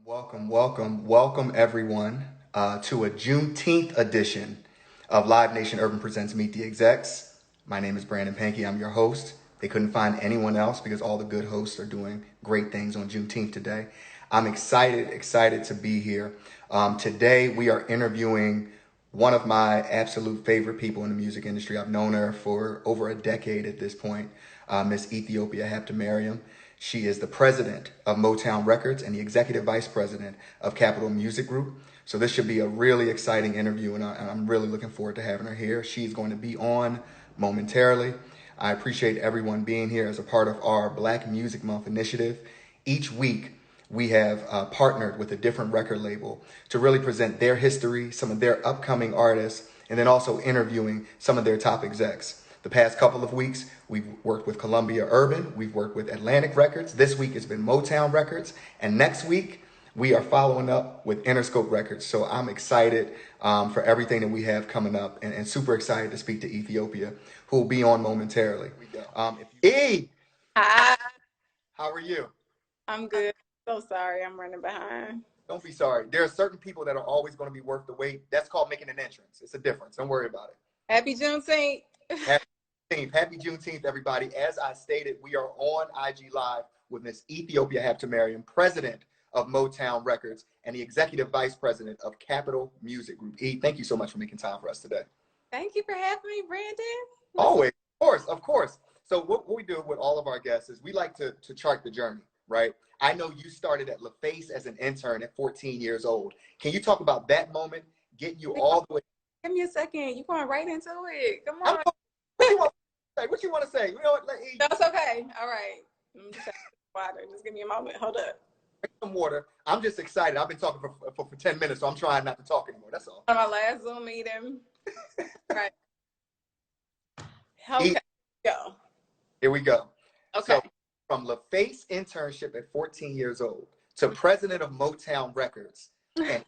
Welcome everyone to a Juneteenth edition of Live Nation Urban Presents Meet the Execs. My name is Brandon Pankey. I'm your host. They couldn't find anyone else because all the good hosts are doing great things on Juneteenth today. I'm excited to be here. Today we are interviewing one of my absolute favorite people in the music industry. I've known her for over a decade at this point, Miss Ethiopia Habtemariam. She is the president of Motown Records and the executive vice president of Capitol Music Group. So this should be a really exciting interview, and I'm really looking forward to having her here. She's going to be on momentarily. I appreciate everyone being here as a part of our Black Music Month initiative. Each week, we have partnered with a different record label to really present their history, some of their upcoming artists, and then also interviewing some of their top execs. The past couple of weeks, we've worked with Columbia Urban, we've worked with Atlantic Records. This week it's been Motown Records, and next week we are following up with Interscope Records. So I'm excited for everything that we have coming up, and super excited to speak to Ethiopia, who will be on momentarily. E, Hi, how are you? I'm good. So sorry, I'm running behind. Don't be sorry. There are certain people that are always going to be worth the wait. That's called making an entrance. It's a difference. Don't worry about it. Happy Juneteenth. Happy Juneteenth, everybody. As I stated, we are on IG Live with Miss Ethiopia Habtemariam, president of Motown Records and the executive vice president of Capitol Music Group. E, thank you so much for making time for us today. Thank you for having me, Brandon. Always, of course. So what we do with all of our guests is we like to chart the journey, right? I know you started at LaFace as an intern at 14 years old. Can you talk about that moment, getting you all the way? Give me a second. You're going right into it. Come on. What you want to say? You know what? That's okay. All right. Let me just have some water. Just give me a moment. Hold up. Drink some water. I'm just excited. I've been talking for 10 minutes, so I'm trying not to talk anymore. That's all. On my last Zoom meeting. Right. Okay. Go. Here we go. Okay. So from LaFace internship at 14 years old to president of Motown Records and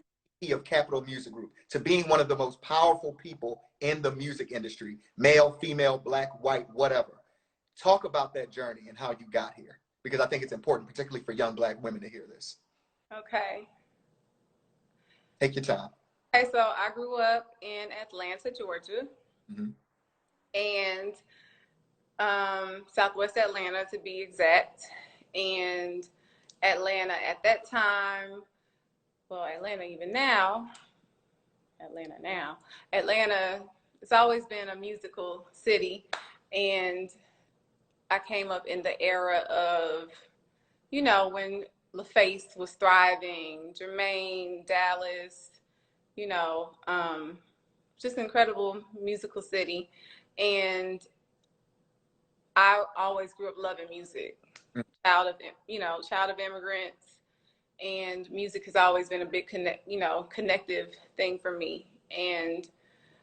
of Capitol Music Group to being one of the most powerful people in the music industry, male, female, black, white, whatever. Talk about that journey and how you got here, because I think it's important, particularly for young black women, to hear this. Okay. Take your time. Okay, so I grew up in Atlanta, Georgia, and Southwest Atlanta to be exact. And Atlanta at that time, well, Atlanta it's always been a musical city. And I came up in the era of, you know, when LaFace was thriving, Jermaine, Dallas, you know, just incredible musical city. And I always grew up loving music, child of immigrants. And music has always been a big connective thing for me. And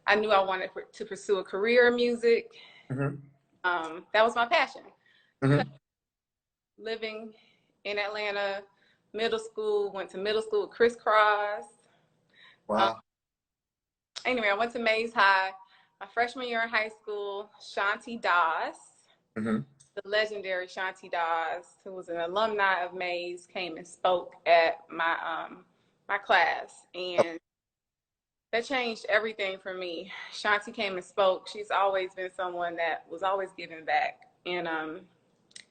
I knew I wanted to pursue a career in music. That was my passion. Living in Atlanta, went to middle school with Criss Cross. Wow. Anyway, I went to Mays High. My freshman year in high school, Shanti Das, the legendary Shanti Das, who was an alumni of Mays, came and spoke at my my class, and that changed everything for me. Shanti came and spoke. She's always been someone that was always giving back, and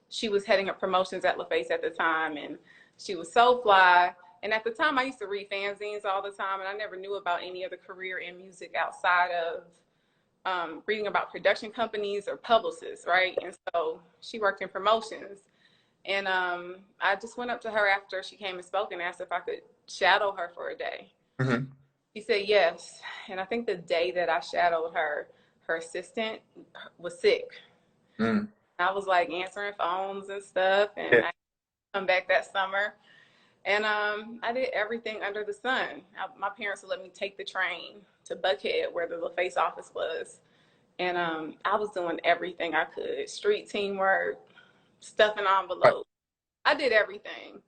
she was heading up promotions at LaFace at the time, and she was so fly. And at the time, I used to read fanzines all the time, and I never knew about any other career in music outside of reading about production companies or publicists, right? And so she worked in promotions. And I just went up to her after she came and spoke and asked if I could shadow her for a day. She said yes. And I think the day that I shadowed her, her assistant was sick. I was like answering phones and stuff, and I come back that summer. And I did everything under the sun. My parents would let me take the train to Buckhead, where the LaFace office was. And I was doing everything I could. Street teamwork, stuffing envelopes. I did everything.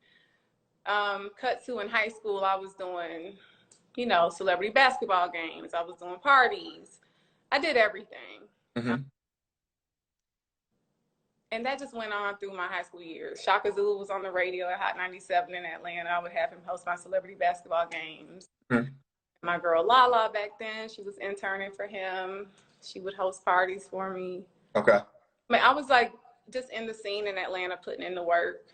Cut to in high school, I was doing, you know, celebrity basketball games. I was doing parties. I did everything. And that just went on through my high school years. Shaka Zulu was on the radio at Hot 97 in Atlanta. I would have him host my celebrity basketball games. Mm-hmm. My girl Lala back then, she was interning for him. She would host parties for me. Okay. I mean, I was like just in the scene in Atlanta, putting in the work.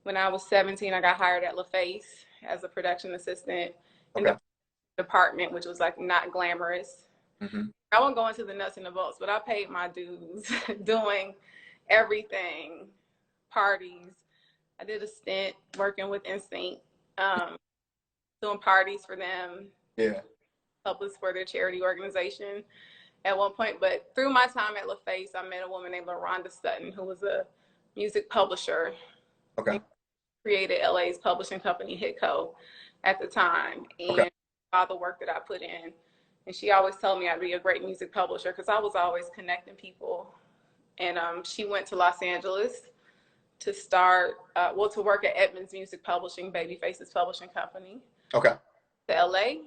When I was 17, I got hired at LaFace as a production assistant in the department, which was like not glamorous. Mm-hmm. I won't go into the nuts and the bolts, but I paid my dues doing everything, parties. I did a stint working with NSYNC, doing parties for them. Yeah. Published for their charity organization at one point. But through my time at LaFace, I met a woman named LaRonda Sutton, who was a music publisher. Okay. Created LA's publishing company, Hitco, at the time. And all the work that I put in. And she always told me I'd be a great music publisher because I was always connecting people. And she went to Los Angeles to start, to work at Edmonds Music Publishing, Babyface's publishing company. Okay. To LA.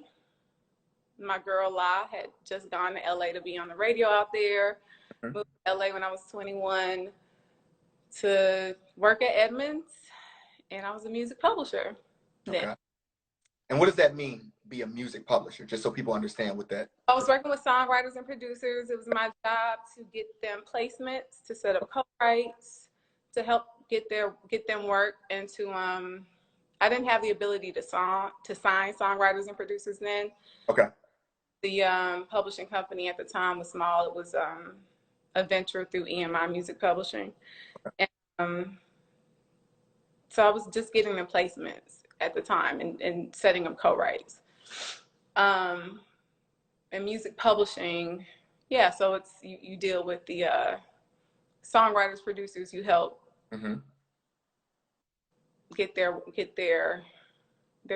My girl La had just gone to LA to be on the radio out there. Mm-hmm. Moved to LA when I was 21 to work at Edmonds. And I was a music publisher then. Okay. And what does that mean, be a music publisher, just so people understand what that... I was working with songwriters and producers. It was my job to get them placements, to set up co-writes, to help get them work, and to I didn't have the ability to sign songwriters and producers then. Okay. The publishing company at the time was small. It was a venture through EMI Music Publishing. Okay. And so I was just getting the placements at the time and setting up co-writes. And music publishing, yeah, so it's you deal with the songwriters, producers, you help mm-hmm. get their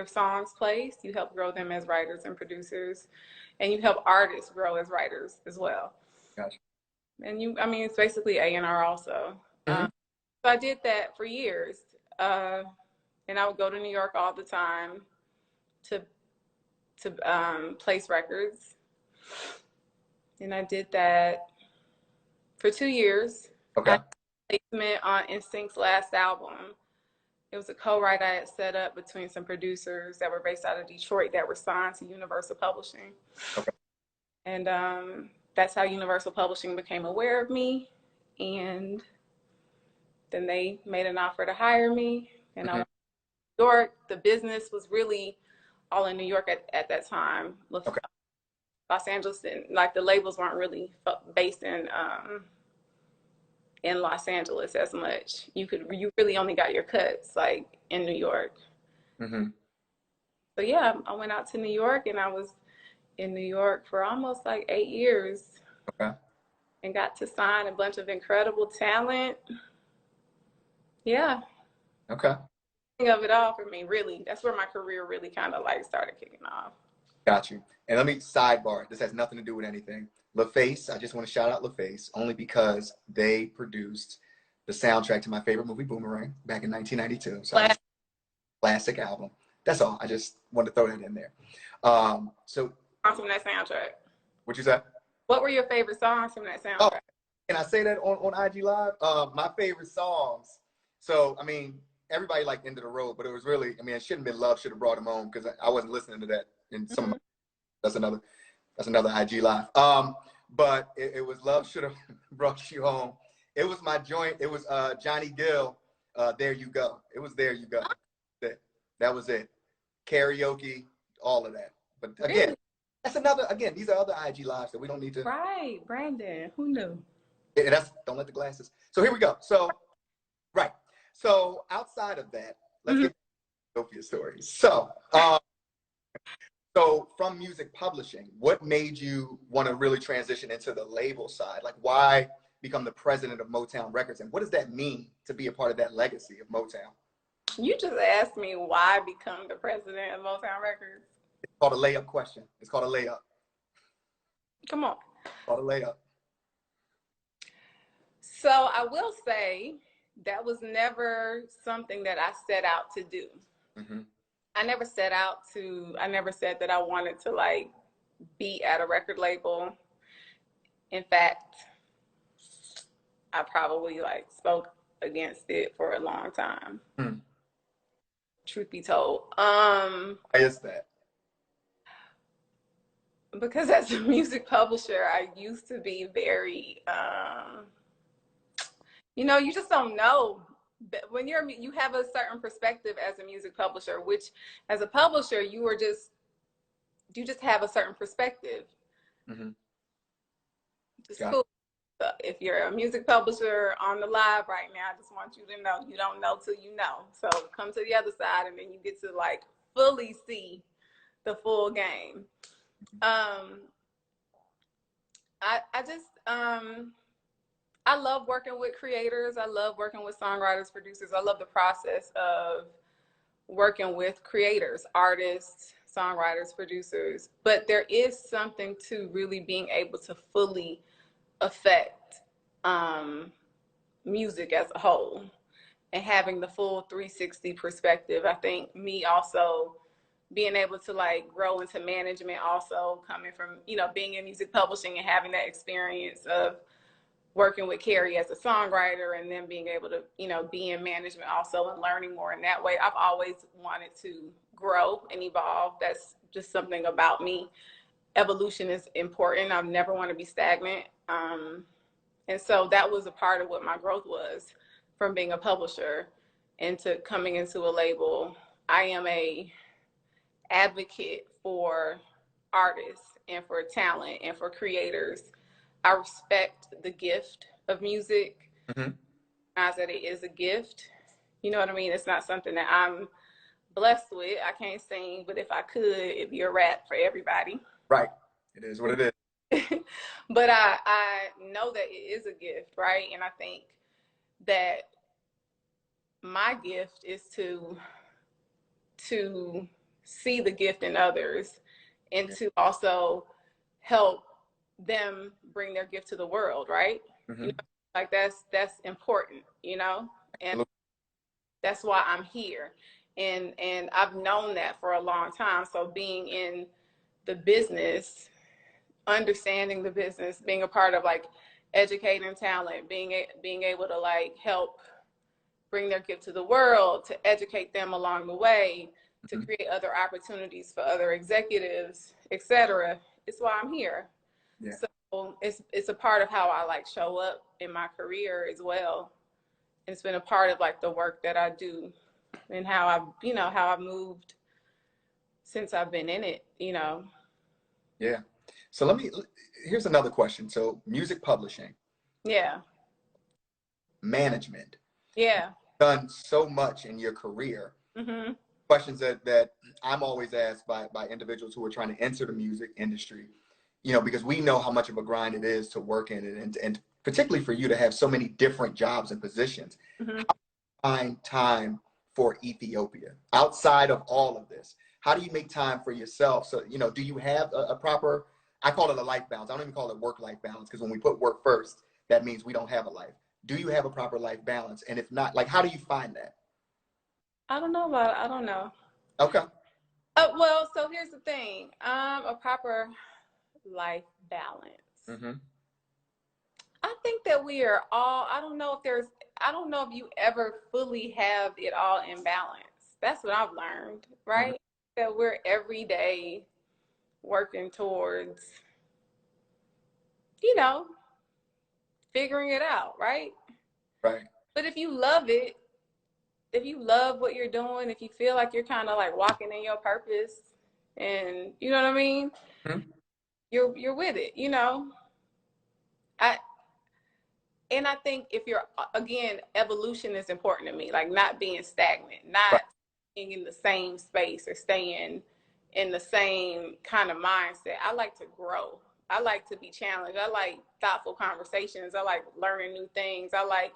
songs placed, you help grow them as writers and producers, and you help artists grow as writers as well. Gotcha. And it's basically A&R also. Mm-hmm. So I did that for years. And I would go to New York all the time to place records. And I did that for 2 years. Okay. I had a placement on NSYNC's last album. It was a co-write I had set up between some producers that were based out of Detroit that were signed to Universal Publishing. Okay. And that's how Universal Publishing became aware of me. And then they made an offer to hire me. And mm-hmm. I went to New York. The business was really all in New York at that time. Okay. Los Angeles, and like the labels weren't really based in Los Angeles as much. You really only got your cuts like in New York. Mm-hmm. So yeah, I went out to New York, and I was in New York for almost like 8 years. Okay. And got to sign a bunch of incredible talent. Yeah. Okay. Of it all for me, really. That's where my career really kind of like started kicking off. Got you. And let me sidebar. This has nothing to do with anything. LaFace, I just want to shout out LaFace only because they produced the soundtrack to my favorite movie, Boomerang, back in 1992. So classic album. That's all. I just wanted to throw that in there. So from that soundtrack. What you said? What were your favorite songs from that soundtrack? Oh, can I say that on IG Live? My favorite songs. So, everybody liked End of the Road, but it was really, it shouldn't have been Love Should Have Brought Him Home, because I wasn't listening to that in some mm-hmm. of my, that's another IG Live. But it was Love Should Have Brought You Home. It was my joint. It was Johnny Gill, There You Go. It was There You Go. That was it. Karaoke, all of that. But again, really? That's another, these are other IG Lives that we don't need to. Right, Brandon, who knew? Don't let the glasses. So here we go. So, right. So outside of that, let's mm-hmm. get to Ethiopia stories. So, so from music publishing, what made you want to really transition into the label side? Like, why become the president of Motown Records? And what does that mean to be a part of that legacy of Motown? You just asked me why become the president of Motown Records. It's called a layup question. It's called a layup. Come on. It's called a layup. So I will say that was never something that I set out to do. Mm-hmm. I never said that I wanted to like be at a record label. In fact, I probably like spoke against it for a long time. Truth be told. Why is that? Because as a music publisher, I used to be very, you know, you just don't know. When you have a certain perspective as a music publisher, which as a publisher, you just have a certain perspective. It's cool. If you're a music publisher on the live right now, I just want you to know you don't know till you know. So come to the other side and then you get to like fully see the full game. I love working with creators. I love working with songwriters, producers. I love the process of working with creators, artists, songwriters, producers. But there is something to really being able to fully affect music as a whole and having the full 360 perspective. I think me also being able to like grow into management, also coming from, you know, being in music publishing and having that experience of working with Carrie as a songwriter and then being able to, you know, be in management also and learning more in that way. I've always wanted to grow and evolve. That's just something about me. Evolution is important. I never want to be stagnant. And so that was a part of what my growth was from being a publisher into coming into a label. I am a advocate for artists and for talent and for creators. I respect the gift of music. Recognize that it is a gift. You know what I mean? It's not something that I'm blessed with. I can't sing, but if I could, it'd be a rap for everybody. Right. It is what it is. But I know that it is a gift, right? And I think that my gift is to see the gift in others and to also help them bring their gift to the world, right? You know, like that's important, you know, and that's why I'm here. And I've known that for a long time. So being in the business, understanding the business, being a part of like educating talent, being able to like help bring their gift to the world, to educate them along the way, to create other opportunities for other executives, etc. It's why I'm here. Yeah. So it's a part of how I like show up in my career as well. It's been a part of like the work that I do and how I've moved since I've been in it, you know. Yeah. So here's another question. So music publishing. Yeah. Management. Yeah. Done so much in your career. Questions that I'm always asked by individuals who are trying to enter the music industry, you know, because we know how much of a grind it is to work in it, and particularly for you to have so many different jobs and positions. How do you find time for Ethiopia outside of all of this? How do you make time for yourself? So, you know, do you have a proper, I call it a life balance. I don't even call it work-life balance, because when we put work first, that means we don't have a life. Do you have a proper life balance? And if not, like, how do you find that? I don't know. Okay. Well, so here's the thing. A proper life balance. I think that we are all, I don't know if you ever fully have it all in balance. That's what I've learned, right? That we're every day working towards, you know, figuring it out, right? Right. But if you love it, if you love what you're doing, if you feel like you're kind of like walking in your purpose and you know what I mean, you're with it, you know. And I think if you're, again, evolution is important to me, like not being stagnant, not being in the same space or staying in the same kind of mindset. I like to grow. I like to be challenged. I like thoughtful conversations. I like learning new things. I like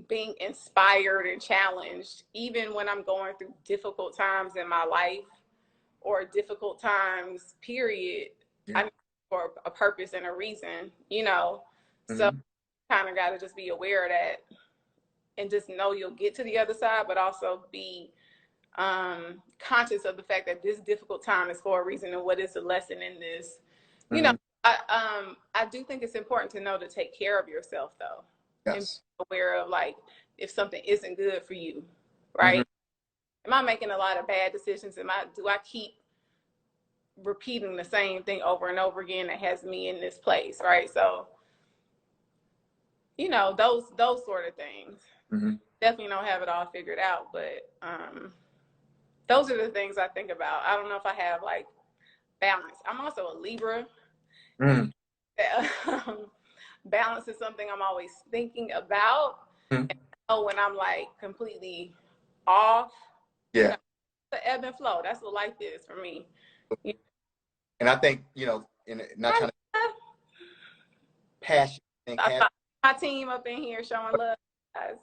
being inspired and challenged, even when I'm going through difficult times in my life or difficult times, period. I need for a purpose and a reason, you know. So kind of got to just be aware of that and just know you'll get to the other side, but also be conscious of the fact that this difficult time is for a reason and what is the lesson in this. You know, I do think it's important to know to take care of yourself though. and Yes. be aware of like if something isn't good for you, right? Am I making a lot of bad decisions? Do I keep repeating the same thing over and over again that has me in this place, right? So, you know, those sort of things. Definitely don't have it all figured out, but those are the things I think about. I don't know if I have like balance. I'm also a Libra. Balance is something I'm always thinking about. And when I'm like completely off, you know, the ebb and flow. That's what life is for me. And I think, you know, not trying to passion. I thought my team up in here showing love, guys.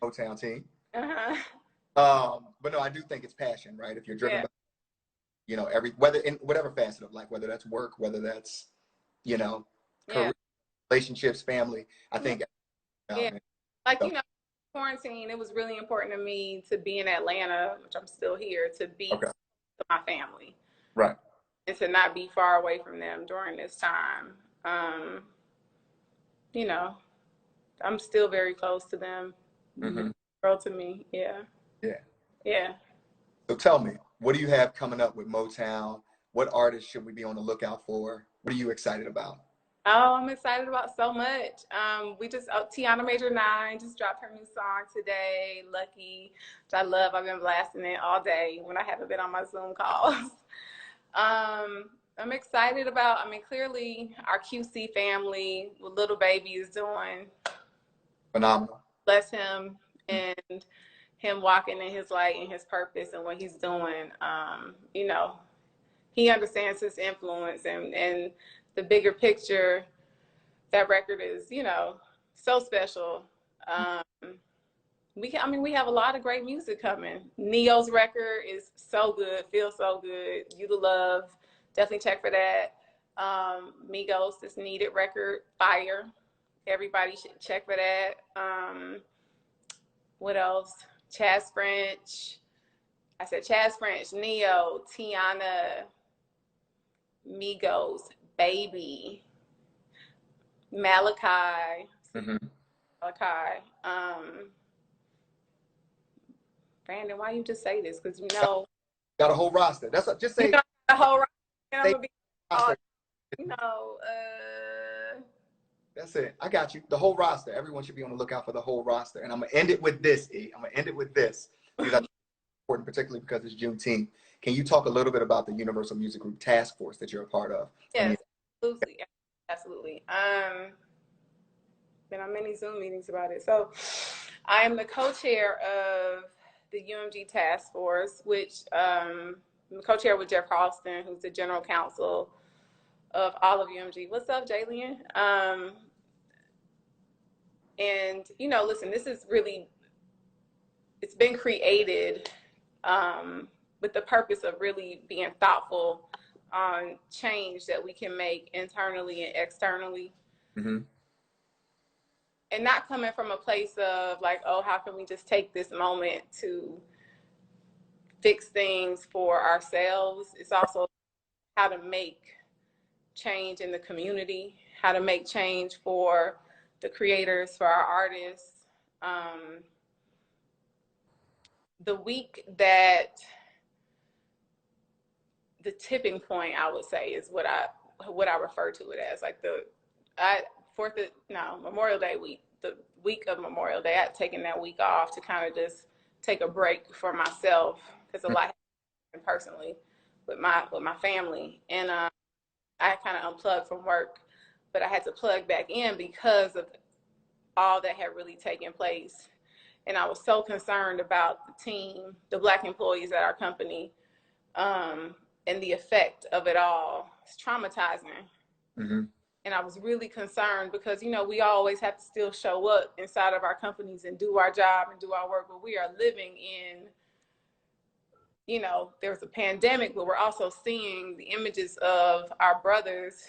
Motown team. Uh-huh. But no, I do think it's passion, right? If you're driven by, you know, whether in whatever facet of life, whether that's work, whether that's, you know, career, relationships, family, I think. Like, you know, quarantine, it was really important to me to be in Atlanta, which I'm still here, to be to my family. Right. And to not be far away from them during this time. You know, I'm still very close to them. Girl to me, yeah. So tell me, what do you have coming up with Motown? What artists should we be on the lookout for? What are you excited about? Oh, I'm excited about so much. We just, Tiana Major 9 just dropped her new song today, Lucky, which I love. I've been blasting it all day when I haven't been on my Zoom calls. I'm excited about, clearly our QC family, what Little Baby is doing. Phenomenal. Bless him and him walking in his light and his purpose and what he's doing. You know, he understands his influence and the bigger picture. That record is, you know, so special. We have a lot of great music coming. Neo's record is so good, feels so good. You the Love, definitely check for that. Migos, this Needed record, fire. Everybody should check for that. What else? Chaz French. I said Chaz French, Neo, Tiana, Migos, Baby, Malachi. Malachi. Brandon, why you just say this? Because you know, got a whole roster. That's what, just say you know, the whole roster. I'm gonna be, you know, that's it. I got you. The whole roster. Everyone should be on the lookout for the whole roster. And I'm gonna end it with this. I'm gonna end it with this because that's important, particularly because it's Juneteenth. Can you talk a little bit about the Universal Music Group Task Force that you're a part of? Yes, absolutely. Been on many Zoom meetings about it. So, I am the co-chair of the UMD Task Force, which I'm co-chair with Jeff Carlston, who's the general counsel of all of UMG. What's up, Jalen? And, you know, listen, this is really, it's been created with the purpose of really being thoughtful on change that we can make internally and externally. And not coming from a place of like, oh, how can we just take this moment to fix things for ourselves? It's also how to make change in the community, how to make change for the creators, for our artists. The week that the tipping point, I would say, is what I refer to it as, like Memorial Day week, the week of Memorial Day. I'd taken that week off to kind of just take a break for myself because a lot happened personally with my family, and I kind of unplugged from work, but I had to plug back in because of all that had really taken place. And I was so concerned about the team, the Black employees at our company, and the effect of it all. It's traumatizing. And I was really concerned because, you know, we always have to still show up inside of our companies and do our job and do our work, but we are living in, you know, there's a pandemic, but we're also seeing the images of our brothers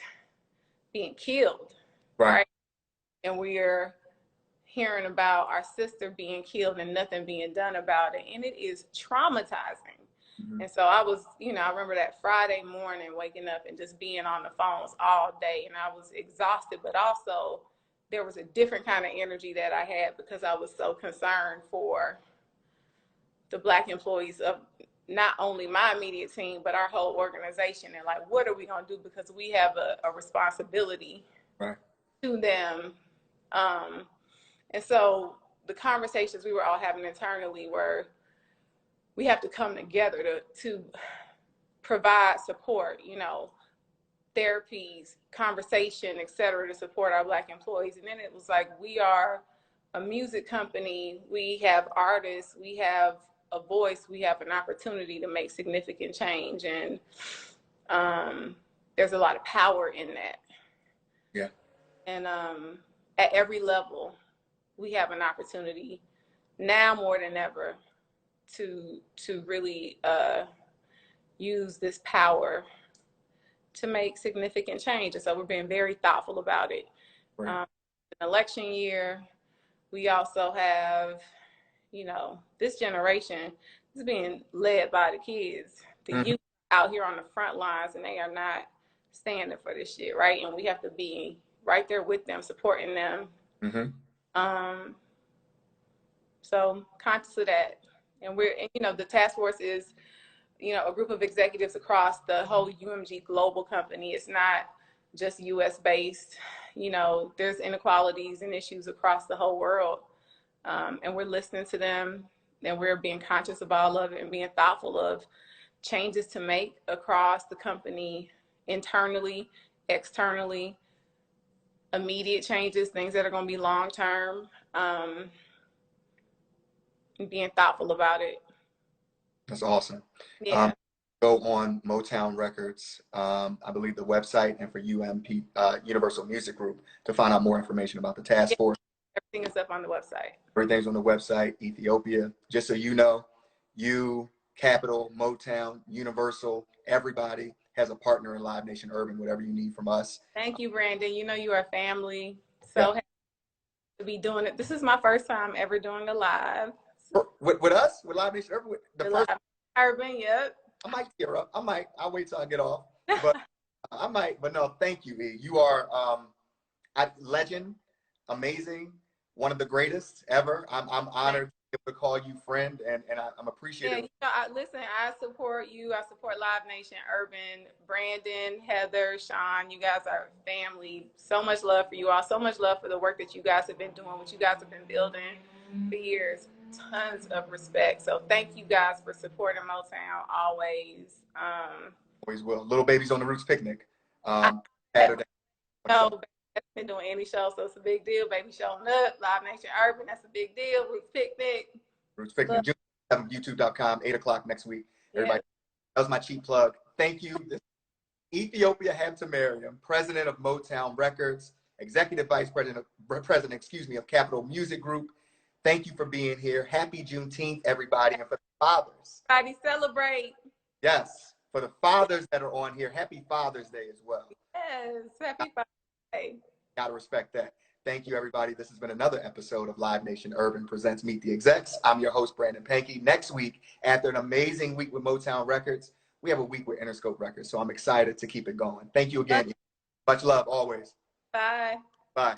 being killed, right? And we're hearing about our sister being killed and nothing being done about it. And it is traumatizing. And so I was, you know, I remember that Friday morning waking up and just being on the phones all day. And I was exhausted, but also there was a different kind of energy that I had because I was so concerned for the Black employees of not only my immediate team, but our whole organization. And like, what are we going to do? Because we have a responsibility to them. And so the conversations we were all having internally were, we have to come together to provide support, you know, therapies, conversation, et cetera, to support our Black employees. And then it was like, we are a music company, we have artists, we have a voice, we have an opportunity to make significant change. And there's a lot of power in that. Yeah. And at every level, we have an opportunity now more than ever to really use this power to make significant change. And so we're being very thoughtful about it. Right. An election year, we also have, you know, this generation is being led by the kids. The youth out here on the front lines, and they are not standing for this shit, right? And we have to be right there with them, supporting them. So conscious of that. And you know, the task force is, you know, a group of executives across the whole UMG global company. It's not just US based. You know, there's inequalities and issues across the whole world. And we're listening to them, and we're being conscious of all of it and being thoughtful of changes to make across the company, internally, externally, immediate changes, things that are going to be long-term, and being thoughtful about it. That's awesome. Yeah. Go on Motown Records, I believe the website, and for UMP, Universal Music Group, to find out more information about the task force. Everything is up on the website. Everything's on the website. Ethiopia, just so you know, Capital, Motown, Universal, everybody has a partner in Live Nation Urban, whatever you need from us. Thank you, Brandon. You know, you are family. So happy to be doing it. This is my first time ever doing a live. With us? With Live Nation Urban? The first Live Urban, yep. I might tear up. I'll wait till I get off. But I might. But no, thank you, E. You are a legend, amazing, one of the greatest ever. I'm honored to call you friend, and I'm appreciative. Yeah, you know, listen, I support you. I support Live Nation Urban. Brandon, Heather, Sean, you guys are family. So much love for you all. So much love for the work that you guys have been doing, what you guys have been building for years. Tons of respect. So thank you guys for supporting Motown always. Always will. Little Babies on the Roots picnic. Saturday. No, that's been doing any show, so it's a big deal. Baby showing up, Live Nation Urban, that's a big deal. Roots picnic. Roots picnic. June 7th, YouTube.com, 8 o'clock next week. Everybody, that was my cheap plug. Thank you. Ethiopia Habtemariam, president of Motown Records, executive vice president, of Capital Music Group. Thank you for being here. Happy Juneteenth, everybody, and for the fathers. Everybody celebrate. Yes, for the fathers that are on here, happy Father's Day as well. Yes, happy Father's Day. Gotta respect that. Thank you, everybody. This has been another episode of Live Nation Urban presents Meet the Execs. I'm your host, Brandon Pankey. Next week, after an amazing week with Motown Records, we have a week with Interscope Records, so I'm excited to keep it going. Thank you again. Much love, always. Bye. Bye.